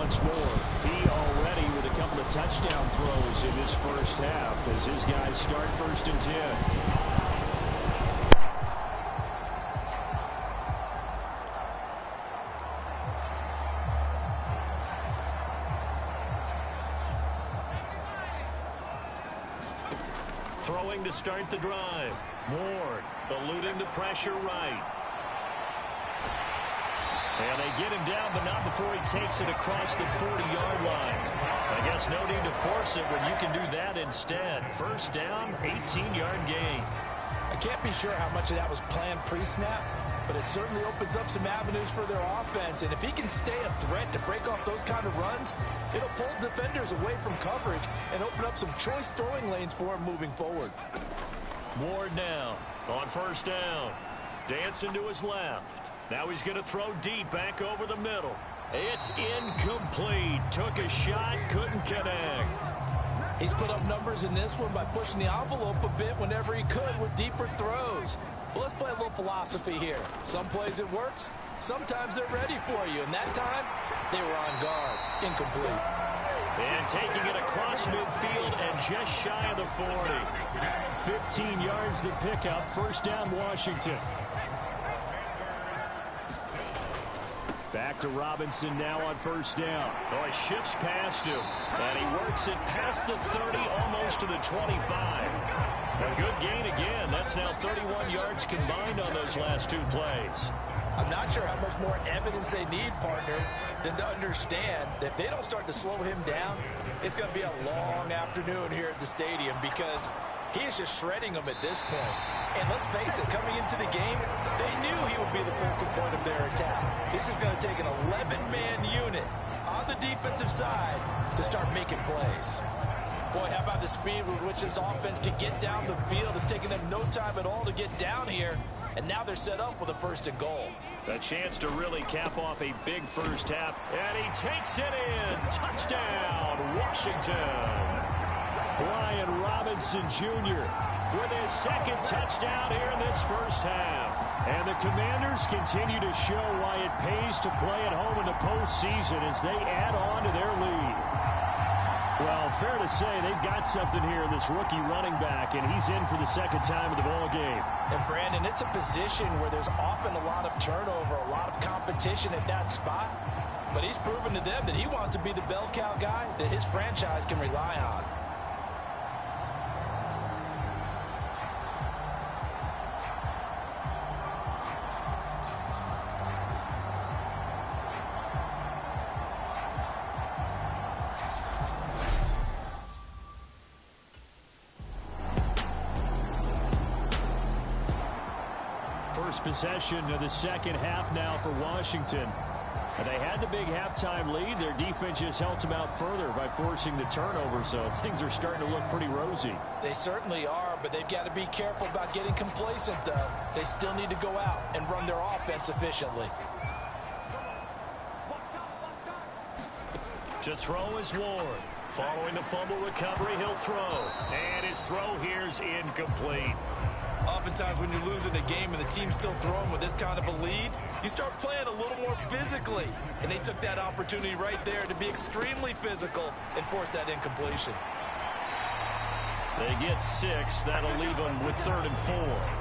once more. He already with a couple of touchdown throws in this first half as his guys start 1st and 10. Throwing to start the drive. Ward eluding the pressure right. And they get him down, but not before he takes it across the 40-yard line. I guess no need to force it when you can do that instead. 1st down, 18-yard gain. I can't be sure how much of that was planned pre-snap, but it certainly opens up some avenues for their offense. And if he can stay a threat to break off those kind of runs, it'll pull defenders away from coverage and open up some choice throwing lanes for him moving forward. Ward now on 1st down. Dancing to his left. Now he's going to throw deep back over the middle. It's incomplete. Took a shot, couldn't connect. He's put up numbers in this one by pushing the envelope a bit whenever he could with deeper throws. But let's play a little philosophy here. Some plays it works. Sometimes they're ready for you. And that time, they were on guard. Incomplete. And taking it across midfield and just shy of the 40. 15 yards the pickup. 1st down, Washington. Back to Robinson now on 1st down. Oh, he shifts past him. And he works it past the 30, almost to the 25. A good gain again. That's now 31 yards combined on those last 2 plays. I'm not sure how much more evidence they need, partner, than to understand that if they don't start to slow him down, it's going to be a long afternoon here at the stadium because he is just shredding them at this point. And let's face it, coming into the game, they knew he would be the focal point of their attack. This is going to take an 11-man unit on the defensive side to start making plays. Boy, how about the speed with which this offense can get down the field? It's taking them no time at all to get down here. And now they're set up with a 1st and goal. A chance to really cap off a big first half. And he takes it in. Touchdown, Washington. Brian Robinson Jr. with his 2nd touchdown here in this first half. And the Commanders continue to show why it pays to play at home in the postseason as they add on to their lead. Well, fair to say they've got something here in this rookie running back, and he's in for the 2nd time in the ball game. And, Brandon, it's a position where there's often a lot of turnover, a lot of competition at that spot. But he's proven to them that he wants to be the bell cow guy that his franchise can rely on. First possession of the 2nd half now for Washington. And they had the big halftime lead. Their defense just helped them out further by forcing the turnover, so things are starting to look pretty rosy. They certainly are, but they've got to be careful about getting complacent, though. They still need to go out and run their offense efficiently. To throw is Ward. Following the fumble recovery, he'll throw. And his throw here is incomplete. Oftentimes when you're losing a game and the team's still throwing with this kind of a lead, you start playing a little more physically. And they took that opportunity right there to be extremely physical and force that incompletion. They get 6. That'll leave them with 3rd and 4.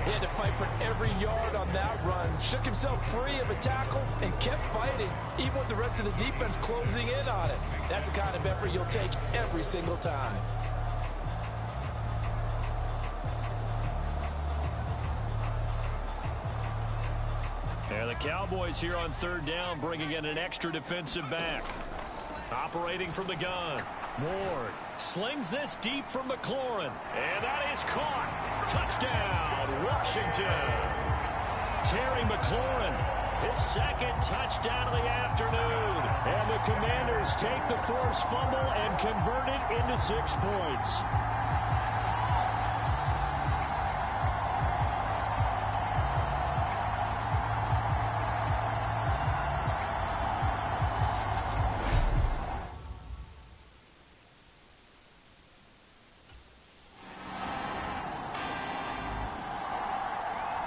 He had to fight for every yard on that run. Shook himself free of a tackle and kept fighting, even with the rest of the defense closing in on it. That's the kind of effort you'll take every single time. And the Cowboys here on 3rd down, bringing in an extra defensive back. Operating from the gun. Ward slings this deep from McLaurin. And that is caught. Touchdown, Washington. Terry McLaurin, his 2nd touchdown of the afternoon. And the Commanders take the forced fumble and convert it into 6 points.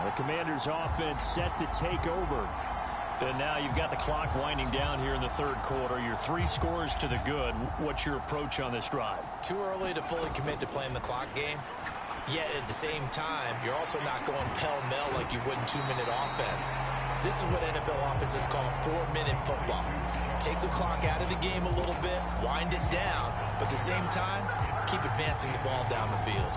The Commanders' offense set to take over. And now you've got the clock winding down here in the third quarter. You're 3 scores to the good. What's your approach on this drive? Too early to fully commit to playing the clock game. Yet at the same time, you're also not going pell-mell like you would in 2-minute offense. This is what NFL offenses call 4-minute football. Take the clock out of the game a little bit, wind it down, but at the same time, keep advancing the ball down the field.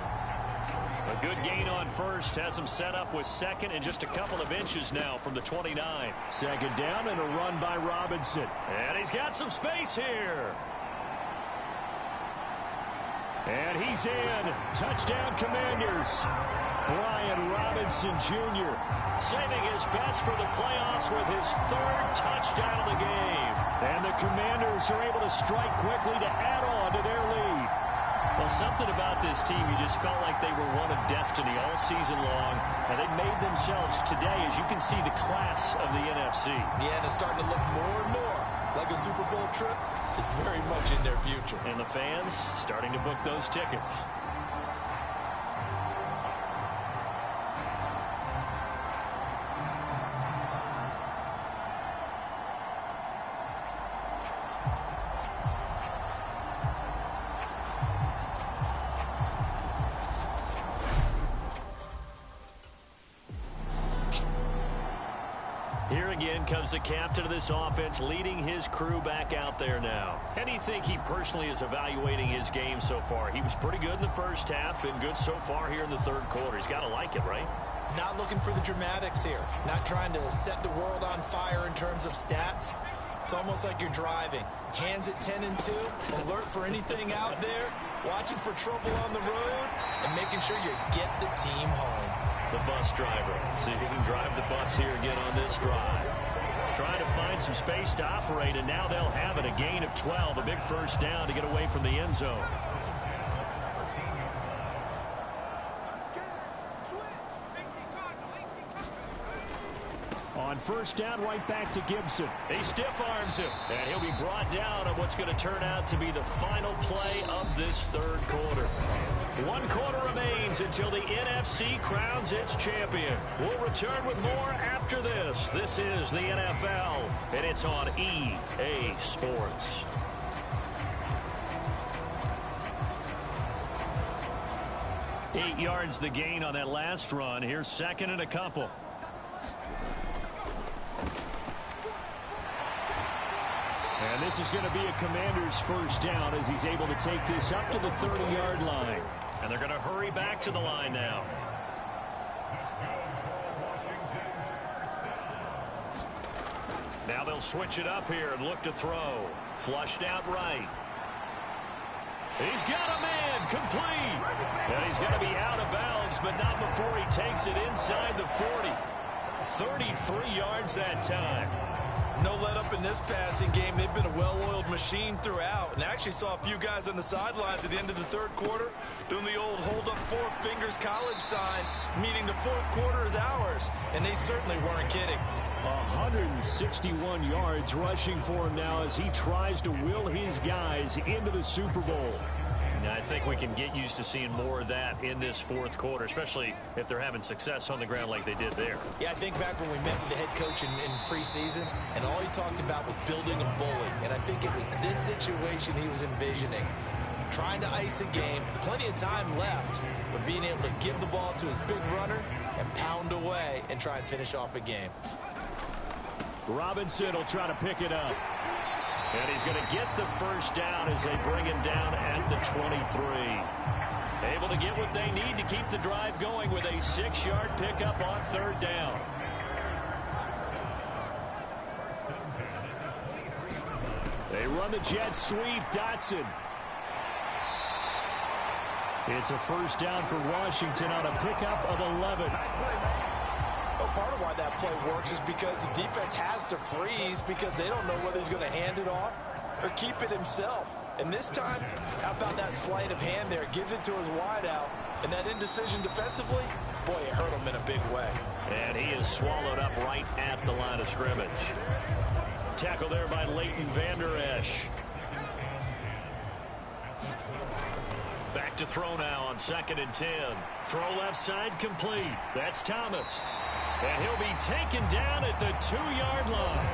A good gain on first has him set up with second and just a couple of inches now from the 29. Second down and a run by Robinson. And he's got some space here. And he's in. Touchdown, Commanders. Brian Robinson Jr. saving his best for the playoffs with his 3rd touchdown of the game. And the Commanders are able to strike quickly to add on to their lead. Well, something about this team, you just felt like they were one of destiny all season long, and they made themselves today, as you can see, the class of the NFC. Yeah, and it's starting to look more and more like a Super Bowl trip is very much in their future. And the fans starting to book those tickets. Here again comes the captain of this offense, leading his crew back out there now. How do you think he personally is evaluating his game so far? He was pretty good in the first half, been good so far here in the third quarter. He's got to like it, right? Not looking for the dramatics here. Not trying to set the world on fire in terms of stats. It's almost like you're driving. Hands at 10 and 2, alert for anything out there, watching for trouble on the road, and making sure you get the team home. The bus driver. See if he can drive the bus here again on this drive. Trying to find some space to operate, and now they'll have it. A gain of 12, a big first down to get away from the end zone. On first down, right back to Gibson. He stiff arms him, and he'll be brought down on what's going to turn out to be the final play of this third quarter. 1 quarter remains until the NFC crowns its champion. We'll return with more after this. This is the NFL, and it's on EA Sports. Eight yards the gain on that last run. Here's second and a couple. And this is going to be a Commander's first down as he's able to take this up to the 30-yard line. And they're going to hurry back to the line now. Now they'll switch it up here and look to throw. Flushed out right. He's got a man complete. And he's going to be out of bounds, but not before he takes it inside the 40. 33 yards that time. No let up in this passing game. They've been a well-oiled machine throughout. And I actually saw a few guys on the sidelines at the end of the third quarter doing the old hold up 4 fingers college sign, meaning the fourth quarter is ours. And they certainly weren't kidding. 161 yards rushing for him now as he tries to will his guys into the Super Bowl. And I think we can get used to seeing more of that in this fourth quarter, especially if they're having success on the ground like they did there. Yeah, I think back when we met with the head coach in preseason, and all he talked about was building a bully. And I think it was this situation he was envisioning. Trying to ice a game, plenty of time left, but being able to give the ball to his big runner and pound away and try and finish off a game. Robinson will try to pick it up. And he's going to get the first down as they bring him down at the 23. Able to get what they need to keep the drive going with a 6-yard pickup on third down. They run the jet sweep. Dotson. It's a first down for Washington on a pickup of 11. Well, part of why that play works is because the defense has to freeze because they don't know whether he's going to hand it off or keep it himself. And this time, how about that sleight of hand there? Gives it to his wideout. And that indecision defensively, boy, it hurt him in a big way. And he is swallowed up right at the line of scrimmage. Tackle there by Leighton Vander Esch. Back to throw now on 2nd and 10. Throw left side complete. That's Thomas. And he'll be taken down at the 2-yard line.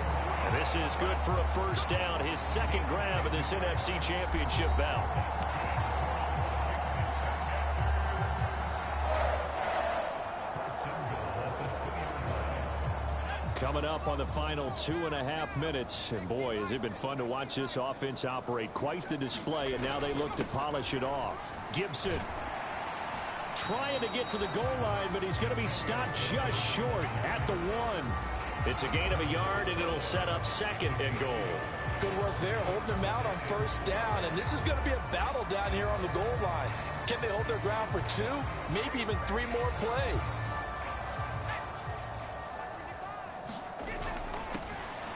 And this is good for a first down, his second grab of this NFC Championship bout. Coming up on the final 2.5 minutes. And boy, has it been fun to watch this offense operate. Quite the display, and now they look to polish it off. Gibson trying to get to the goal line, but he's going to be stopped just short at the 1. It's a gain of a yard, and it'll set up second and goal. Good work there, holding them out on first down. And this is going to be a battle down here on the goal line. Can they hold their ground for 2, maybe even 3 more plays?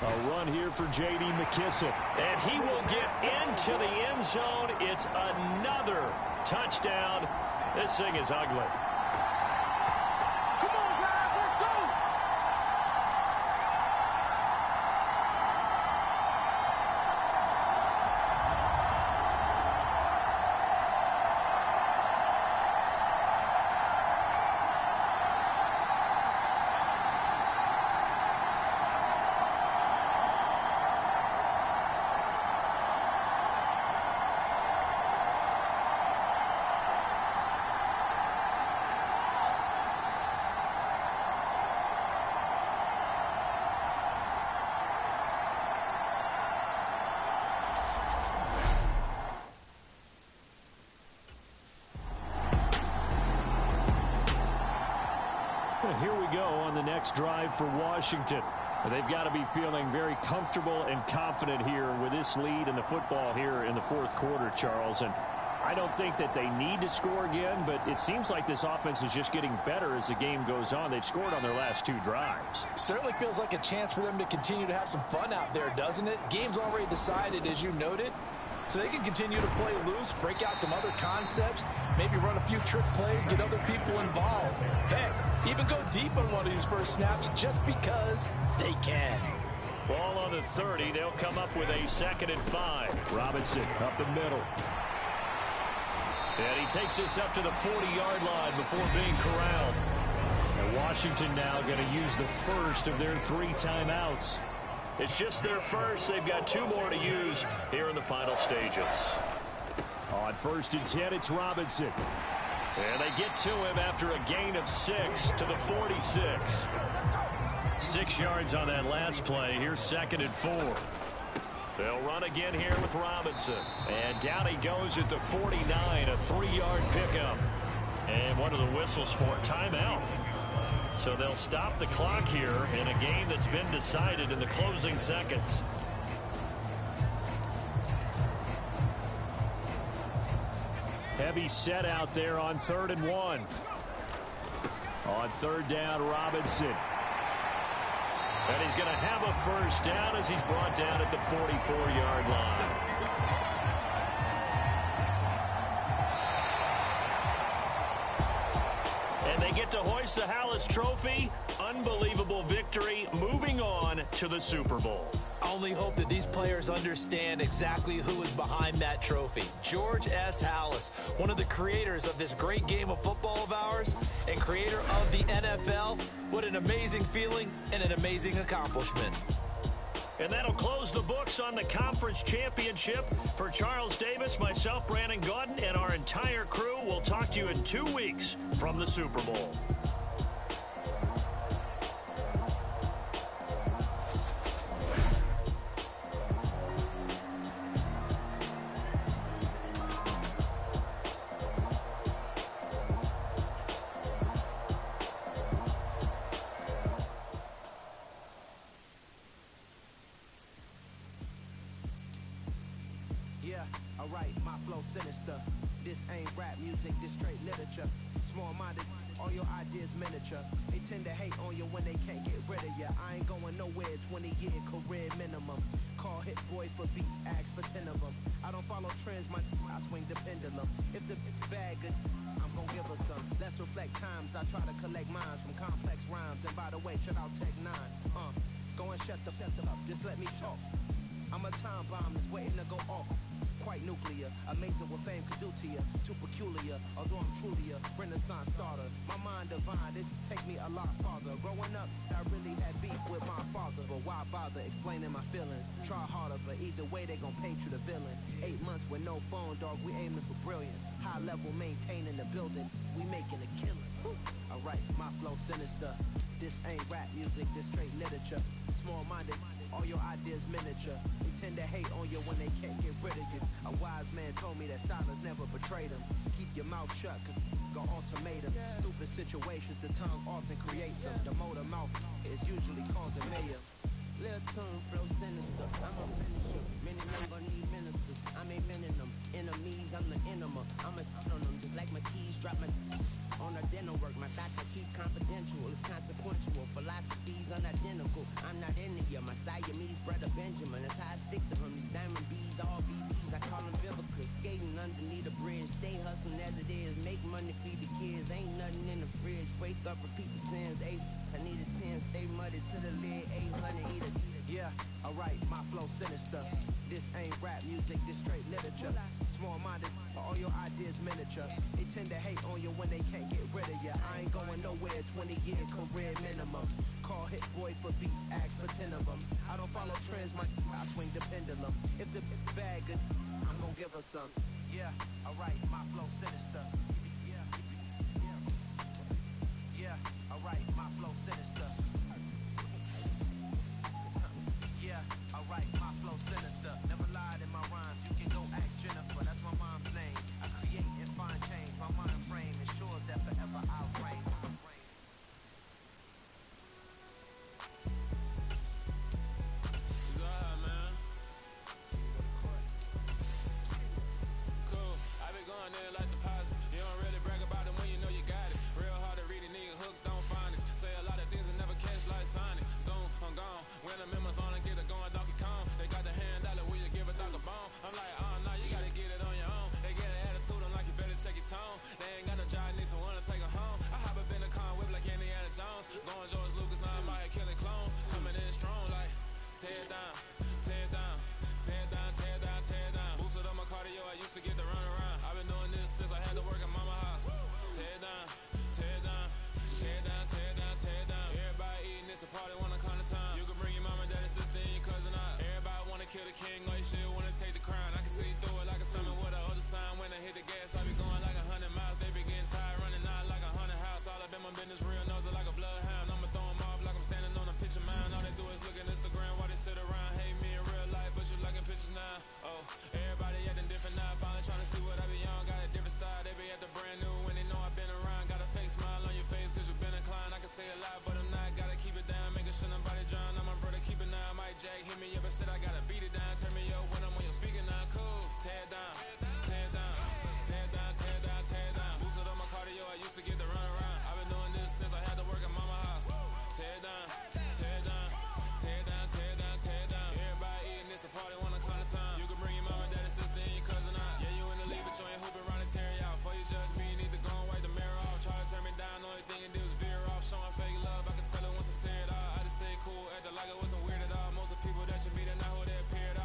A run here for J.D. McKissick. And he will get into the end zone. It's another touchdown. This thing is ugly. Come on, guys, let's go! Here we go on the next drive for Washington. They've got to be feeling very comfortable and confident here with this lead in the football here in the fourth quarter, Charles. And I don't think that they need to score again, but it seems like this offense is just getting better as the game goes on. They've scored on their last 2 drives. Certainly feels like a chance for them to continue to have some fun out there, doesn't it? Game's already decided, as you noted. So they can continue to play loose, break out some other concepts, maybe run a few trick plays, get other people involved. Heck, even go deep on one of these first snaps just because they can. Ball on the 30. They'll come up with a 2nd and 5. Robinson up the middle. And he takes this up to the 40-yard line before being corralled. And Washington now going to use the first of their 3 timeouts. It's just their first. They've got 2 more to use here in the final stages. On 1st and 10, it's Robinson. And they get to him after a gain of 6 to the 46. 6 yards on that last play. Here's 2nd and 4. They'll run again here with Robinson. And down he goes at the 49, a 3-yard pickup. And one of the whistles for timeout. So they'll stop the clock here in a game that's been decided in the closing seconds. Heavy set out there on 3rd and 1. On 3rd down, Robinson. And he's going to have a first down as he's brought down at the 44-yard line. And they get to hoist the Hallis Trophy. Unbelievable victory, moving on to the Super Bowl. I only hope that these players understand exactly who is behind that trophy. George S. Hallis, one of the creators of this great game of football of ours and creator of the NFL. What an amazing feeling and an amazing accomplishment. And that'll close the books on the conference championship. For Charles Davis, myself, Brandon Gaudin, and our entire crew, we'll talk to you in 2 weeks from the Super Bowl. Alright, my flow sinister. This ain't rap music, this straight literature. Small-minded, all your ideas miniature. They tend to hate on you when they can't get rid of you. I ain't going nowhere, 20-year career minimum. Call hit boys for beats, ask for 10 of them. I don't follow trends, I swing the pendulum. If the bag good, I'm gonna give her some. Let's reflect times, I try to collect minds from complex rhymes. And by the way, shout out Tech 9. Go and shut the up, just let me talk. I'm a time bomb that's waiting to go off. Quite nuclear. peculiar. Amazing what fame could do to you. Too peculiar, although I'm truly a Renaissance starter. My mind divine, it take me a lot farther. Growing up, I really had beef with my father. But why bother explaining my feelings? Try harder, but either way they gon' paint you the villain. 8 months with no phone, dog, we aiming for brilliance. High level maintaining the building, we making a killing. Alright, my flow sinister. This ain't rap music, this straight literature. Small-minded, all your ideas miniature. They tend to hate on you when they can't get rid of you. A wise man told me that silence never betrayed him. Keep your mouth shut, cause go ultimatums. Stupid situations, the tongue often creates them. The motor mouth is usually causing mayhem. Lil' tune, flow sinister. I'm a finisher. Many men gon' need ministers. I'm a men in them. Enemies, I'm the enema. I'm a on them. Just like my keys, drop my on a dental work. My thoughts I keep confidential. It's consequential. Philosophies unidentical. I'm not in it yet. My Siamese brother Benjamin. That's how I stick to him. These diamond bees, all BBs. I call them biblicals. Skating underneath a bridge. Stay hustling as it is. Make money, feed the kids. Ain't nothing in the fridge. Wake up, repeat the sins. I need a 10, stay muddy to the lid, 800, eat a. Yeah, alright, my flow sinister. This ain't rap music, this straight literature. Small-minded, all your ideas miniature. They tend to hate on you when they can't get rid of you. I ain't going nowhere, 20-year career minimum. Call hit boy for beats, ask for 10 of them. I don't follow trends, I swing the pendulum. If the bag good, I'm gonna give her some. Yeah, alright, my flow sinister. Yeah, alright, my flow sinister. Yeah, alright, my flow sinister. Never lied in my rhymes, you can go ask Jennifer, that's my mom's name. I create and find change, my mind frame ensures that forever I'll reign. Like it wasn't weird at all. Most of the people that you meet are not who they appeared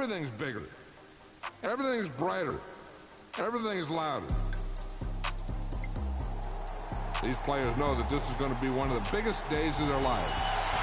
Everything's bigger. Everything's brighter. Everything's louder. These players know that this is going to be one of the biggest days of their lives.